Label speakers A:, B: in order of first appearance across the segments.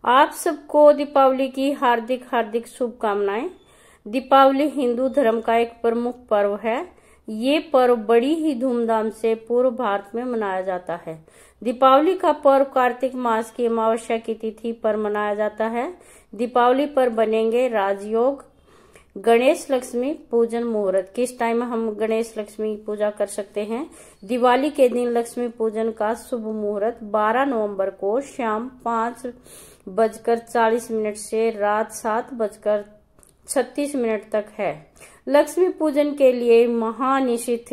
A: आप सबको दीपावली की हार्दिक हार्दिक शुभकामनाएं। दीपावली हिंदू धर्म का एक प्रमुख पर्व है। ये पर्व बड़ी ही धूमधाम से पूर्व भारत में मनाया जाता है। दीपावली का पर्व कार्तिक मास की अमावस्या की तिथि पर मनाया जाता है। दीपावली पर बनेंगे राजयोग। गणेश लक्ष्मी पूजन मुहूर्त। किस टाइम हम गणेश लक्ष्मी पूजा कर सकते हैं? दिवाली के दिन लक्ष्मी पूजन का शुभ मुहूर्त 12 नवंबर को शाम 5:40 से रात 7:36 तक है। लक्ष्मी पूजन के लिए महानिशित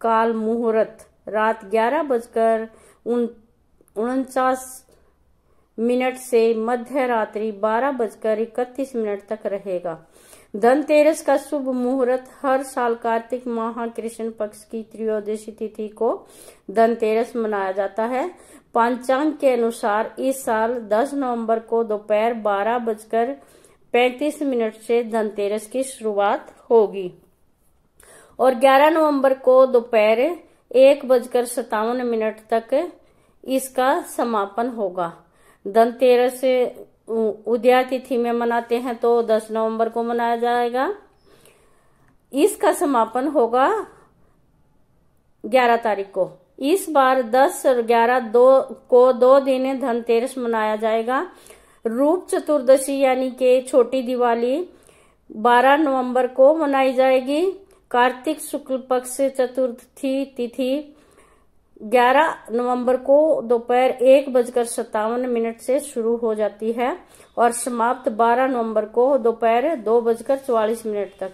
A: काल मुहूर्त रात 11:49 से मध्य रात्रि 12:31 तक रहेगा। धनतेरस का शुभ मुहूर्त हर साल कार्तिक माह कृष्ण पक्ष की त्रयोदशी तिथि को धनतेरस मनाया जाता है। पंचांग के अनुसार इस साल 10 नवंबर को दोपहर 12:35 से धनतेरस की शुरुआत होगी और 11 नवंबर को दोपहर 1:57 तक इसका समापन होगा। धनतेरस उदया तिथि में मनाते हैं तो 10 नवंबर को मनाया जाएगा। इसका समापन होगा 11 तारीख को। इस बार 10 और 11 को 2 दिन धनतेरस मनाया जाएगा। रूप चतुर्दशी यानी कि छोटी दिवाली 12 नवंबर को मनाई जाएगी। कार्तिक शुक्ल पक्ष चतुर्थी तिथि 11 नवंबर को दोपहर 1:57 से शुरू हो जाती है और समाप्त 12 नवंबर को दोपहर 2:44 तक।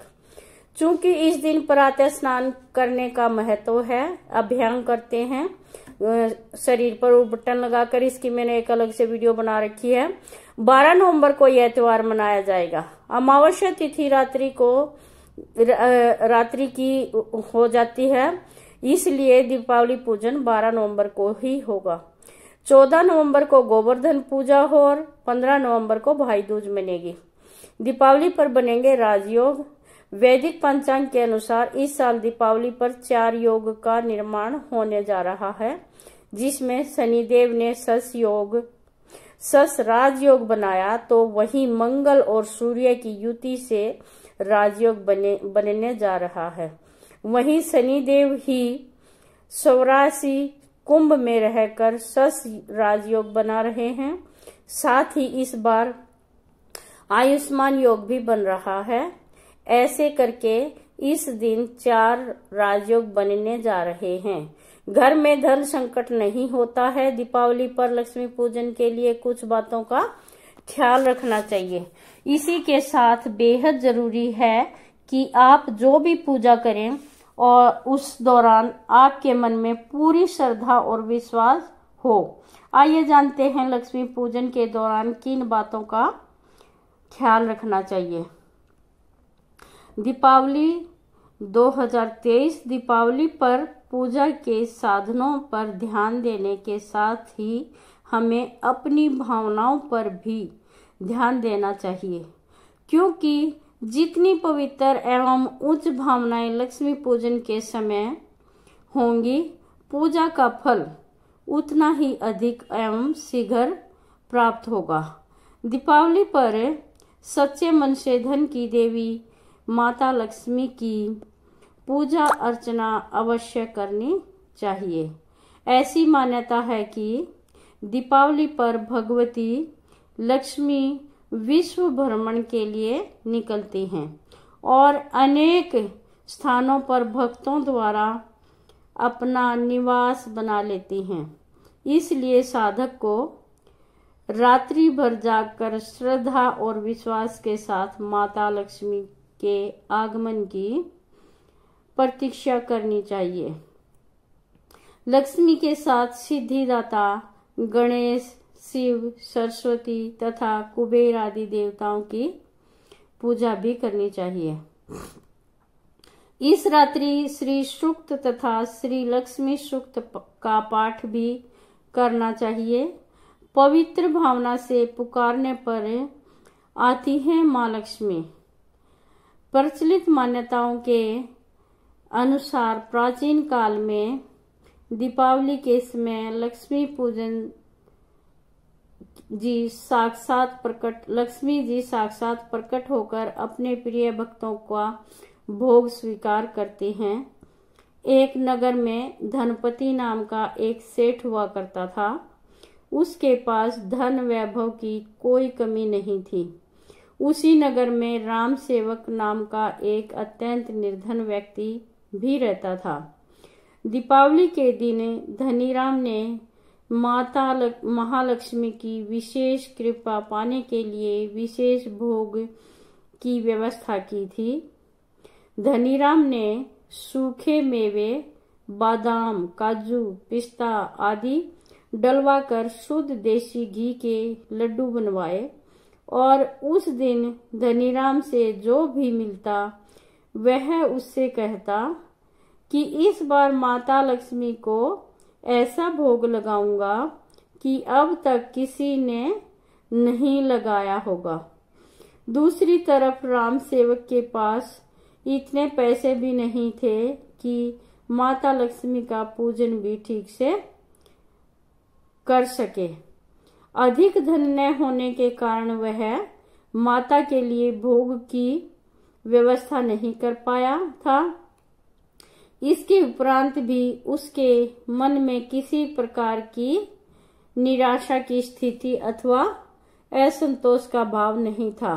A: चूंकि इस दिन प्रातः स्नान करने का महत्व है, अभ्यंग करते हैं शरीर पर बटन लगाकर, इसकी मैंने एक अलग से वीडियो बना रखी है। 12 नवंबर को यह त्योहार मनाया जाएगा। अमावस्या तिथि रात्रि की हो जाती है, इसलिए दीपावली पूजन 12 नवंबर को ही होगा। 14 नवंबर को गोवर्धन पूजा हो और 15 नवंबर को भाई दूज मनेगी। दीपावली पर बनेंगे राजयोग। वैदिक पंचांग के अनुसार इस साल दीपावली पर 4 योग का निर्माण होने जा रहा है, जिसमें शनिदेव ने सस राजयोग बनाया तो वहीं मंगल और सूर्य की युति से राजयोग बनने जा रहा है। वहीं शनिदेव ही 84 कुंभ में रहकर सस राजयोग बना रहे हैं। साथ ही इस बार आयुष्मान योग भी बन रहा है। ऐसे करके इस दिन 4 राजयोग बनने जा रहे हैं। घर में धन संकट नहीं होता है। दीपावली पर लक्ष्मी पूजन के लिए कुछ बातों का ख्याल रखना चाहिए। इसी के साथ बेहद जरूरी है कि आप जो भी पूजा करें और उस दौरान आपके मन में पूरी श्रद्धा और विश्वास हो। आइए जानते हैं लक्ष्मी पूजन के दौरान किन बातों का ख्याल रखना चाहिए। दीपावली 2023 दीपावली पर पूजा के साधनों पर ध्यान देने के साथ ही हमें अपनी भावनाओं पर भी ध्यान देना चाहिए, क्योंकि जितनी पवित्र एवं उच्च भावनाएं लक्ष्मी पूजन के समय होंगी, पूजा का फल उतना ही अधिक एवं शीघ्र प्राप्त होगा। दीपावली पर सच्चे मन से धन की देवी माता लक्ष्मी की पूजा अर्चना अवश्य करनी चाहिए। ऐसी मान्यता है कि दीपावली पर भगवती लक्ष्मी विश्व भ्रमण के लिए निकलती हैं और अनेक स्थानों पर भक्तों द्वारा अपना निवास बना लेती हैं। इसलिए साधक को रात्रि भर जागकर श्रद्धा और विश्वास के साथ माता लक्ष्मी के आगमन की प्रतीक्षा करनी चाहिए। लक्ष्मी के साथ सिद्धिदाता गणेश, शिव, सरस्वती तथा कुबेर आदि देवताओं की पूजा भी करनी चाहिए। इस रात्रि श्री सूक्त तथा श्री लक्ष्मी सूक्त का पाठ भी करना चाहिए। पवित्र भावना से पुकारने पर आती है माँ लक्ष्मी। प्रचलित मान्यताओं के अनुसार प्राचीन काल में दीपावली के समय लक्ष्मी पूजन लक्ष्मी जी साक्षात प्रकट होकर अपने प्रिय भक्तों का भोग स्वीकार करते हैं। एक नगर में धनपति नाम का एक सेठ हुआ करता था। उसके पास धन वैभव की कोई कमी नहीं थी। उसी नगर में राम सेवक नाम का एक अत्यंत निर्धन व्यक्ति भी रहता था। दीपावली के दिन धनीराम ने माता महालक्ष्मी की विशेष कृपा पाने के लिए विशेष भोग की व्यवस्था की थी। धनीराम ने सूखे मेवे, बादाम, काजू, पिस्ता आदि डलवाकर शुद्ध देसी घी के लड्डू बनवाए और उस दिन धनीराम से जो भी मिलता वह उससे कहता कि इस बार माता लक्ष्मी को ऐसा भोग लगाऊंगा कि अब तक किसी ने नहीं लगाया होगा। दूसरी तरफ राम सेवक के पास इतने पैसे भी नहीं थे कि माता लक्ष्मी का पूजन भी ठीक से कर सके। अधिक धन न होने के कारण वह माता के लिए भोग की व्यवस्था नहीं कर पाया था। इसके उपरांत भी उसके मन में किसी प्रकार की निराशा की स्थिति अथवा असंतोष का भाव नहीं था।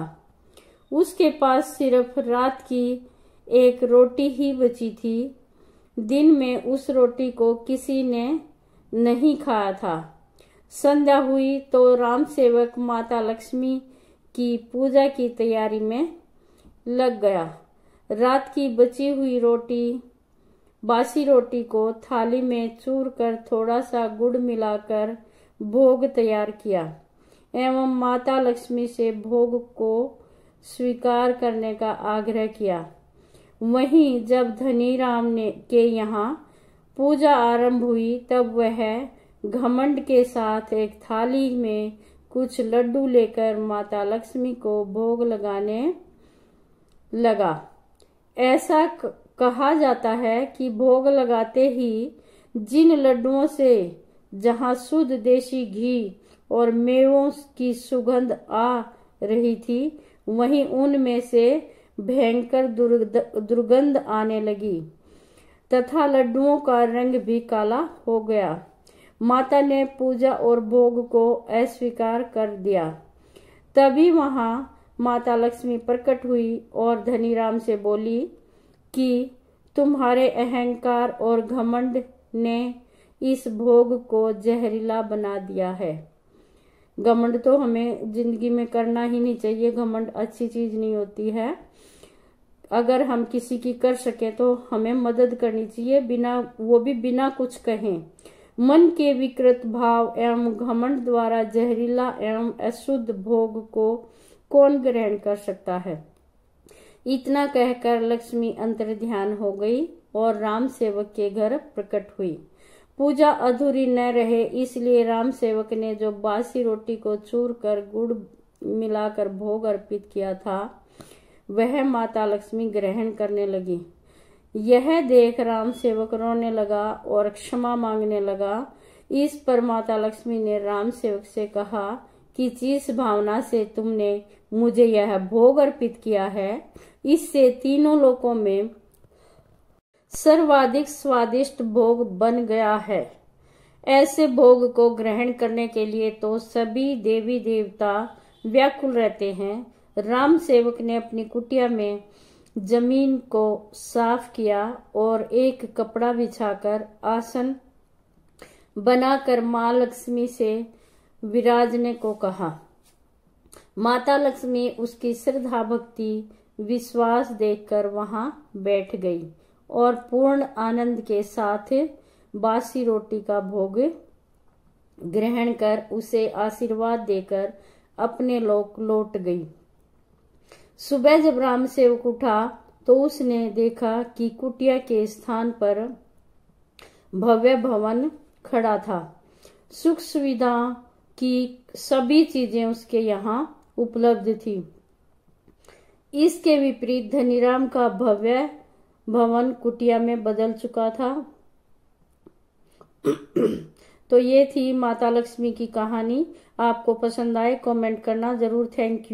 A: उसके पास सिर्फ रात की एक रोटी ही बची थी। दिन में उस रोटी को किसी ने नहीं खाया था। संध्या हुई तो राम सेवक माता लक्ष्मी की पूजा की तैयारी में लग गया। रात की बची हुई बासी रोटी को थाली में चूर कर थोड़ा सा गुड़ मिलाकर भोग तैयार किया एवं माता लक्ष्मी से भोग को स्वीकार करने का आग्रह किया। वहीं जब धनीराम के यहाँ पूजा आरंभ हुई तब वह घमंड के साथ एक थाली में कुछ लड्डू लेकर माता लक्ष्मी को भोग लगाने लगा। ऐसा कहा जाता है कि भोग लगाते ही जिन लड्डुओं से जहां शुद्ध देशी घी और मेवों की सुगंध आ रही थी वहीं उनमें से भयंकर दुर्गंध आने लगी तथा लड्डुओं का रंग भी काला हो गया। माता ने पूजा और भोग को अस्वीकार कर दिया। तभी वहां माता लक्ष्मी प्रकट हुई और धनीराम से बोली कि तुम्हारे अहंकार और घमंड ने इस भोग को जहरीला बना दिया है। घमंड तो हमें जिंदगी में करना ही नहीं चाहिए। घमंड अच्छी चीज नहीं होती है। अगर हम किसी की कर सके तो हमें मदद करनी चाहिए, वो भी बिना कुछ कहे। मन के विकृत भाव एवं घमंड द्वारा जहरीला एवं अशुद्ध भोग को कौन ग्रहण कर सकता है। इतना कहकर लक्ष्मी अंतर्ध्यान हो गई और राम सेवक के घर प्रकट हुई। पूजा अधूरी न रहे इसलिए राम सेवक ने जो बासी रोटी को चूर कर गुड़ मिलाकर भोग अर्पित किया था वह माता लक्ष्मी ग्रहण करने लगी। यह देख राम सेवक रोने लगा और क्षमा मांगने लगा। इस पर माता लक्ष्मी ने राम सेवक से कहा कि जिस भावना से तुमने मुझे यह भोग अर्पित किया है इससे तीनों लोकों में सर्वाधिक स्वादिष्ट भोग बन गया है। ऐसे भोग को ग्रहण करने के लिए तो सभी देवी देवता व्याकुल रहते हैं। राम सेवक ने अपनी कुटिया में जमीन को साफ किया और एक कपड़ा बिछाकर आसन बनाकर मां लक्ष्मी से विराजने को कहा। माता लक्ष्मी उसकी श्रद्धा भक्ति विश्वास देखकर वहां बैठ गई और पूर्ण आनंद के साथ बासी रोटी का भोग ग्रहण कर उसे आशीर्वाद देकर अपने लोक लौट गई। सुबह जब राम सेवक उठा तो उसने देखा कि कुटिया के स्थान पर भव्य भवन खड़ा था। सुख सुविधा की सभी चीजें उसके यहाँ उपलब्ध थी। इसके विपरीत धनीराम का भव्य भवन कुटिया में बदल चुका था। तो ये थी माता लक्ष्मी की कहानी। आपको पसंद आए कमेंट करना जरूर। Thank you.